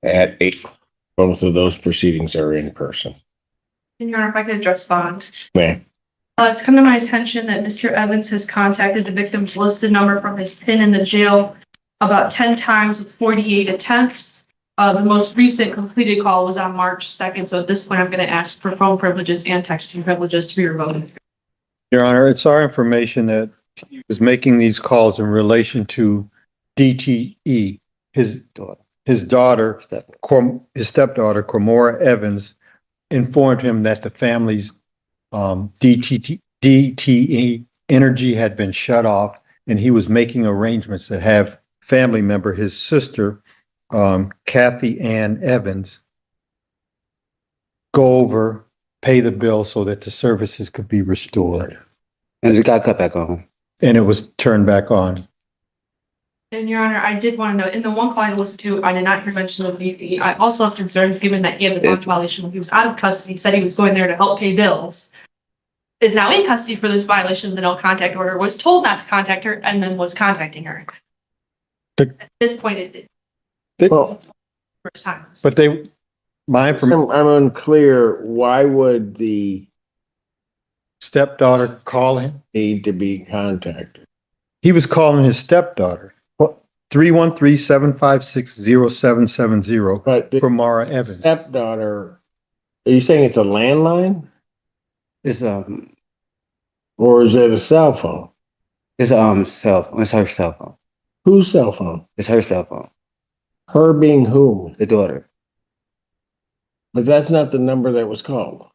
at 8. Both of those proceedings are in person. And Your Honor, if I could address bond. Ma'am. It's come to my attention that Mr. Evans has contacted the victim's listed number from his PIN in the jail about 10 times with 48 attempts. The most recent completed call was on March 2nd. So at this point, I'm going to ask for phone privileges and texting privileges to be revoked. Your Honor, it's our information that he was making these calls in relation to DTE, his daughter, his stepdaughter, Cormora Evans, informed him that the family's DTE energy had been shut off, and he was making arrangements to have family member, his sister, Kathy Ann Evans, go over, pay the bill so that the services could be restored. And it got cut back on. And it was turned back on. And Your Honor, I did want to note, in the one call I listened to, I did not hear mention of DTE. I also have concerns given that he had the bond violation when he was out of custody, said he was going there to help pay bills. Is now in custody for this violation of the no contact order, was told not to contact her, and then was contacting her. At this point, first time. But I'm unclear. Why would the stepdaughter call him? Need to be contacted? He was calling his stepdaughter. 313-756-0770. But Cormora Evans. Stepdaughter. Are you saying it's a landline? It's or is it a cell phone? It's cell phone. It's her cell phone. Whose cell phone? It's her cell phone. Her being whom? The daughter. But that's not the number that was called.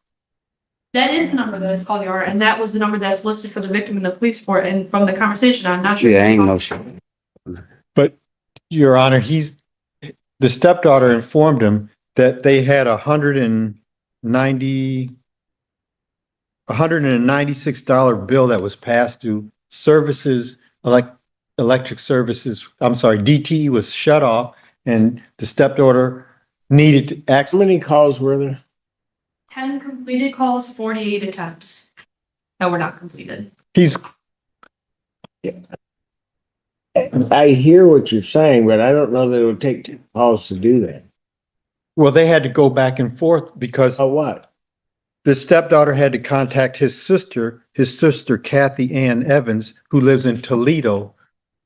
That is the number that is called, Your Honor, and that was the number that's listed for the victim in the police report. And from the conversation, I'm not sure. Yeah, ain't no shit. But Your Honor, the stepdaughter informed him that they had $196 bill that was passed due. Services, electric services, I'm sorry, DTE was shut off, and the stepdaughter needed to How many calls were there? 10 completed calls, 48 attempts that were not completed. I hear what you're saying, but I don't know that it would take 10 calls to do that. Well, they had to go back and forth because What? the stepdaughter had to contact his sister, Kathy Ann Evans, who lives in Toledo,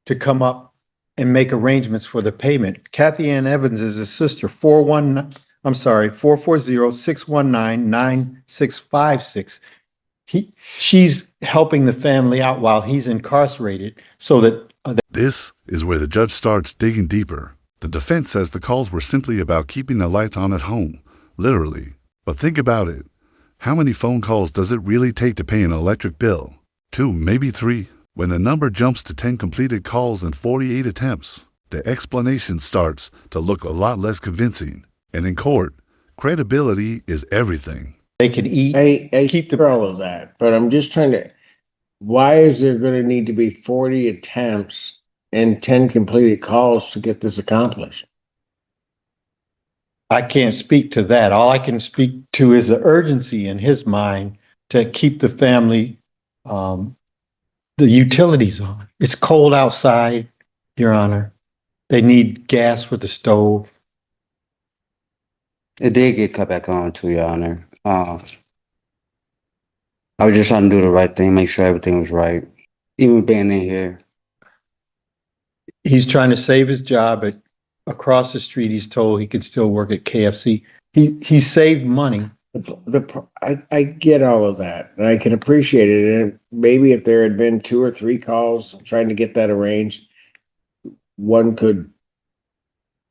to come up and make arrangements for the payment. Kathy Ann Evans is his sister, 440-619-9656. She's helping the family out while he's incarcerated so that This is where the judge starts digging deeper. The defense says the calls were simply about keeping the lights on at home, literally. But think about it. How many phone calls does it really take to pay an electric bill? 2, maybe 3. When the number jumps to 10 completed calls and 48 attempts, the explanation starts to look a lot less convincing. And in court, credibility is everything. they can eat. I keep all of that, but I'm just trying to. Why is there going to need to be 40 attempts and 10 completed calls to get this accomplished? I can't speak to that. All I can speak to is the urgency in his mind to keep the family, the utilities on. It's cold outside, Your Honor. They need gas for the stove. It did get cut back on, too, Your Honor. I was just trying to do the right thing, make sure everything was right. Even being in here. He's trying to save his job. Across the street, he's told he could still work at KFC. He saved money. I get all of that, and I can appreciate it. And maybe if there had been 2 or 3 calls trying to get that arranged, one could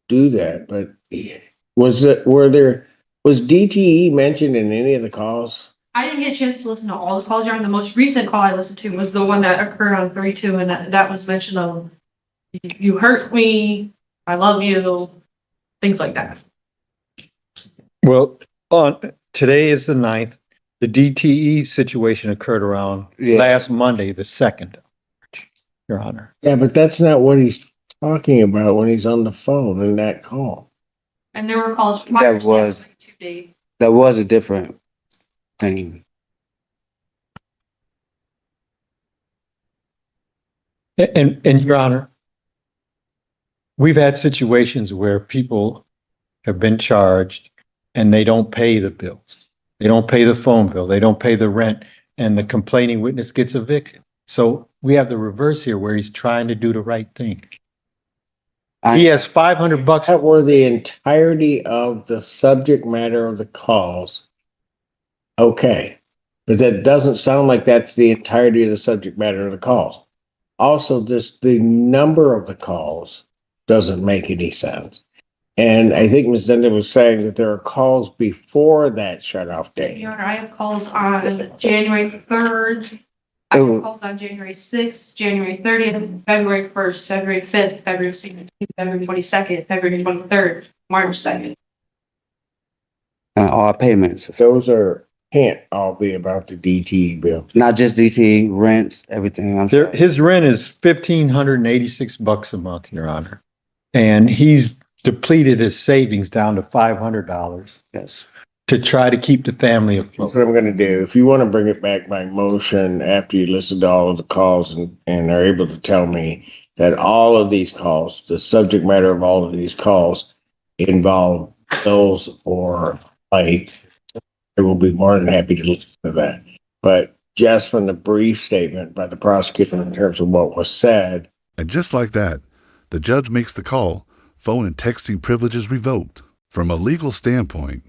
do that. But was DTE mentioned in any of the calls? I didn't get a chance to listen to all the calls, Your Honor. The most recent call I listened to was the one that occurred on 32, and that was mention of you hurt me, I love you, things like that. Well, today is the 9th. The DTE situation occurred around last Monday, the 2nd, Your Honor. Yeah, but that's not what he's talking about when he's on the phone in that call. And there were calls. That was a different thing. And Your Honor, we've had situations where people have been charged and they don't pay the bills. They don't pay the phone bill. They don't pay the rent, and the complaining witness gets evicted. So we have the reverse here where he's trying to do the right thing. He has $500. That were the entirety of the subject matter of the calls. Okay, but that doesn't sound like that's the entirety of the subject matter of the calls. Also, the number of the calls doesn't make any sense. And I think Ms. Zenda was saying that there are calls before that shut-off date. Your Honor, I have calls on January 3rd. I have calls on January 6th, January 30th, February 1st, February 5th, February 16th, February 22nd, February 23rd, March 2nd. And all payments, Those can't all be about the DTE bill. not just DT, rents, everything. I'm sorry. His rent is $1,586 a month, Your Honor. And he's depleted his savings down to $500 Yes. to try to keep the family That's afloat. what I'm gonna do. If you want to bring it back by motion after you listen to all of the calls and are able to tell me that all of these calls, the subject matter of all of these calls involve bills or like, I will be more than happy to listen to that. But just from the brief statement by the prosecutor in terms of what was said, And just like that, the judge makes the call, phone and texting privileges revoked. From a legal standpoint,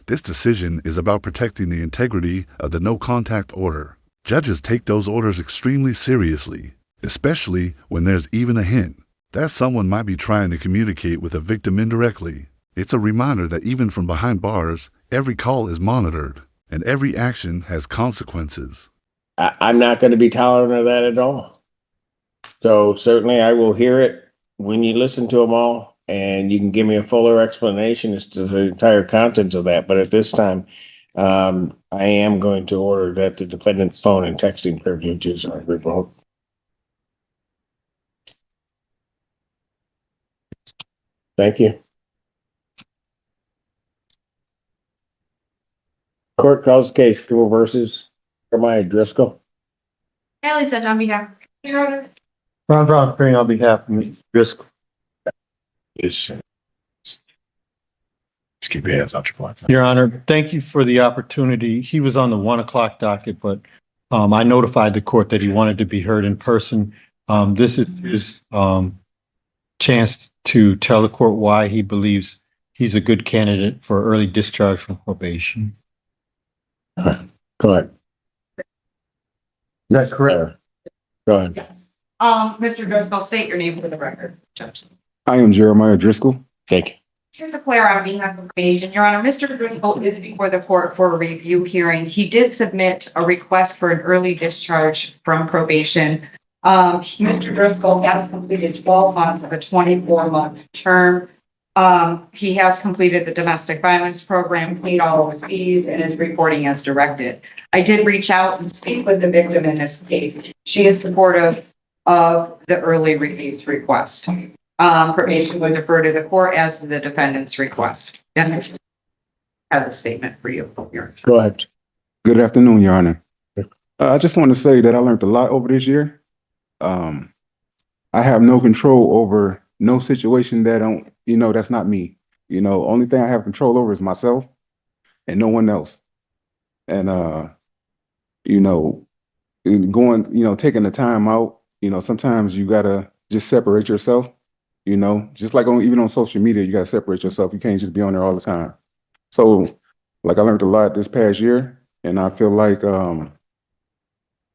this decision is about protecting the integrity of the no contact order. Judges take those orders extremely seriously, especially when there's even a hint that someone might be trying to communicate with a victim indirectly. It's a reminder that even from behind bars, every call is monitored and every action has consequences. I'm not going to be tolerant of that at all. So certainly I will hear it when you listen to them all, and you can give me a fuller explanation as to the entire contents of that. But at this time, I am going to order that the defendant's phone and texting privileges are revoked. Thank you. Court calls case Tool versus Jeremiah Driscoll. Haley said on behalf. Your Honor. Ron Brown appearing on behalf of Mr. Driscoll. Just keep your hands out your pocket. Your Honor, thank you for the opportunity. He was on the 1 o'clock docket, but I notified the court that he wanted to be heard in person. This is his chance to tell the court why he believes he's a good candidate for early discharge from probation. Go ahead. That's correct. Go ahead. Yes. Mr. Driscoll, state your name for the record, Judge. I am Jeremiah Driscoll. Thank you. Here's a clear on behalf of probation. Your Honor, Mr. Driscoll is before the court for a review hearing. He did submit a request for an early discharge from probation. Mr. Driscoll has completed 12 months of a 24-month term. He has completed the domestic violence program, paid all of his fees, and is reporting as directed. I did reach out and speak with the victim in this case. She is supportive of the early release request. Probation would defer to the court as to the defendant's request. And has a statement for you. Go ahead. Good afternoon, Your Honor. I just want to say that I learned a lot over this year. I have no control over no situation that that's not me. Only thing I have control over is myself and no one else. And, taking the time out, sometimes you gotta just separate yourself, just like even on social media, you gotta separate yourself. You can't just be on there all the time. So like I learned a lot this past year, and I feel like,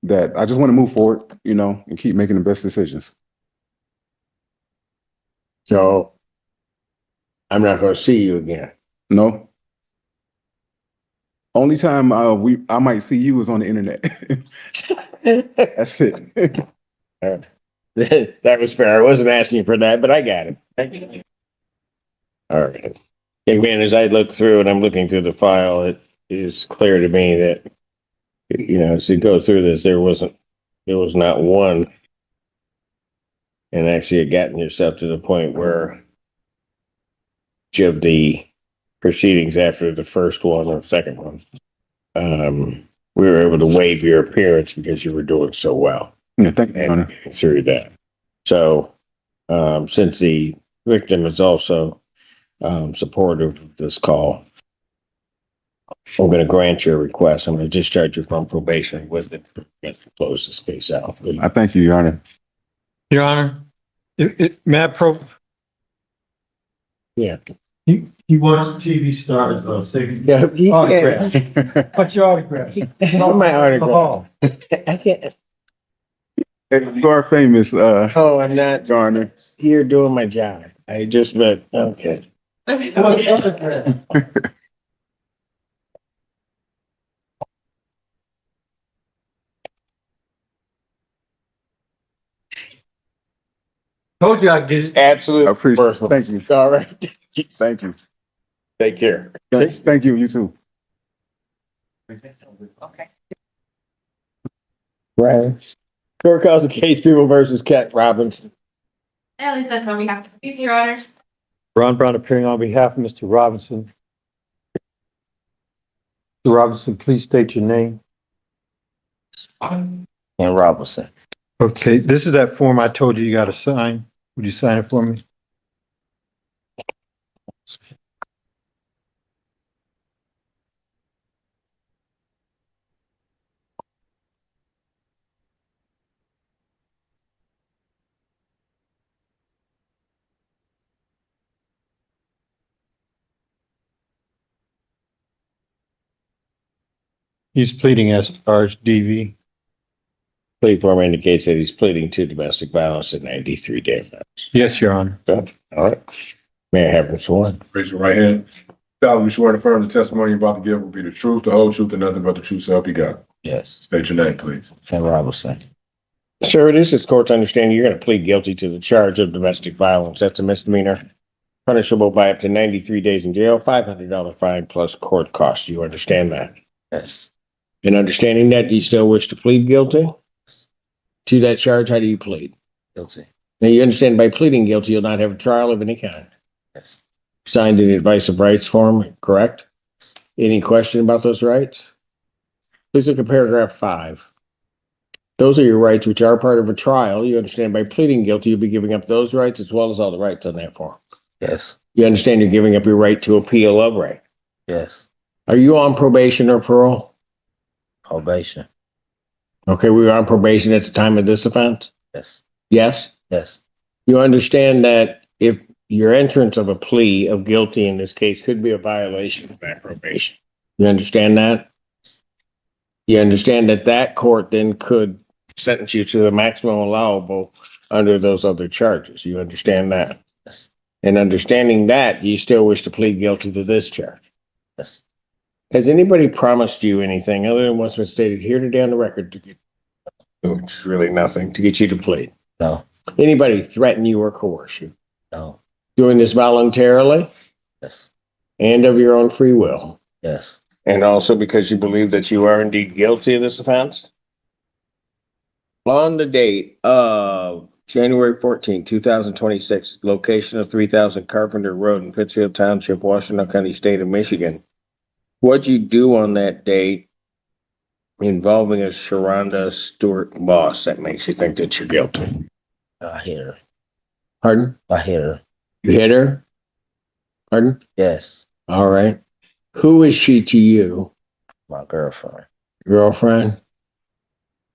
that I just want to move forward, and keep making the best decisions. So I'm not going to see you again. No. Only time I might see you is on the internet. That's it. That was fair. I wasn't asking for that, but I got it. Thank you. All right. Again, as I look through and I'm looking through the file, it is clear to me that, as you go through this, there was not one. And actually had gotten yourself to the point where each of the proceedings after the first one or second one, we were able to waive your appearance because you were doing so well. Yeah, thank you, Your Honor. Through that. So, since the victim is also supportive of this call. I'm going to grant your request. I'm going to discharge you from probation with it. Close this case out. I thank you, Your Honor. Your Honor, may I Yeah. he wants TV stars, saying, Yeah. autograph. What's your autograph? My autograph. I can't. You are famous, Oh, I'm not Your Honor. here doing my job. I just meant, okay. Told you I'd get it. Absolutely. I appreciate it. Thank you. All right. Thank you. Take care. Thank you, you too. Okay. Right. Court calls the case People versus Cat Robinson. At least that's on behalf of the Your Honor. Ron Brown appearing on behalf of Mr. Robinson. Mr. Robinson, please state your name. And Robinson. Okay, this is that form I told you you got to sign. Would you sign it for me? He's pleading as charged, DV. Plea form indicates that he's pleading to domestic violence at 93 days. Yes, Your Honor. Good. All right. May I have this one? Raise your right hand. Solemnly swear to affirm the testimony you're about to give will be the truth, the whole truth, and nothing but the truth, so help you God. Yes. State your name, please. Ken Robinson. Sir, it is this court's understanding you're going to plead guilty to the charge of domestic violence. That's a misdemeanor, punishable by up to 93 days in jail, $500 fine plus court costs. You understand that? Yes. In understanding that, do you still wish to plead guilty to that charge? How do you plead? Guilty. Now, you understand by pleading guilty, you'll not have a trial of any kind. Yes. Signed an advice of rights form, correct? Any question about those rights? Please look at paragraph 5. Those are your rights which are part of a trial. You understand by pleading guilty, you'll be giving up those rights as well as all the rights on that form. Yes. You understand you're giving up your right to appeal of right? Yes. Are you on probation or parole? Probation. Okay, we were on probation at the time of this offense? Yes. Yes? Yes. You understand that if your entrance of a plea of guilty in this case could be a violation of that probation? You understand that? You understand that that court then could sentence you to the maximum allowable under those other charges. You understand that? Yes. And understanding that, do you still wish to plead guilty to this charge? Yes. Has anybody promised you anything other than what's been stated here today on the record to get, which is really nothing, to get you to plead? No. Anybody threaten you or coerce you? No. Doing this voluntarily? Yes. And of your own free will? Yes. And also because you believe that you are indeed guilty of this offense? On the date of January 14, 2026, location of 3000 Carpenter Road in Pittsfield Township, Washington County, State of Michigan. What'd you do on that date involving a Sharonda Stewart boss that makes you think that you're guilty? I hit her. Pardon? I hit her. You hit her? Pardon? Yes. All right. Who is she to you? My girlfriend. Girlfriend?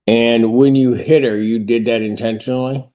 And when you hit her, you did that intentionally?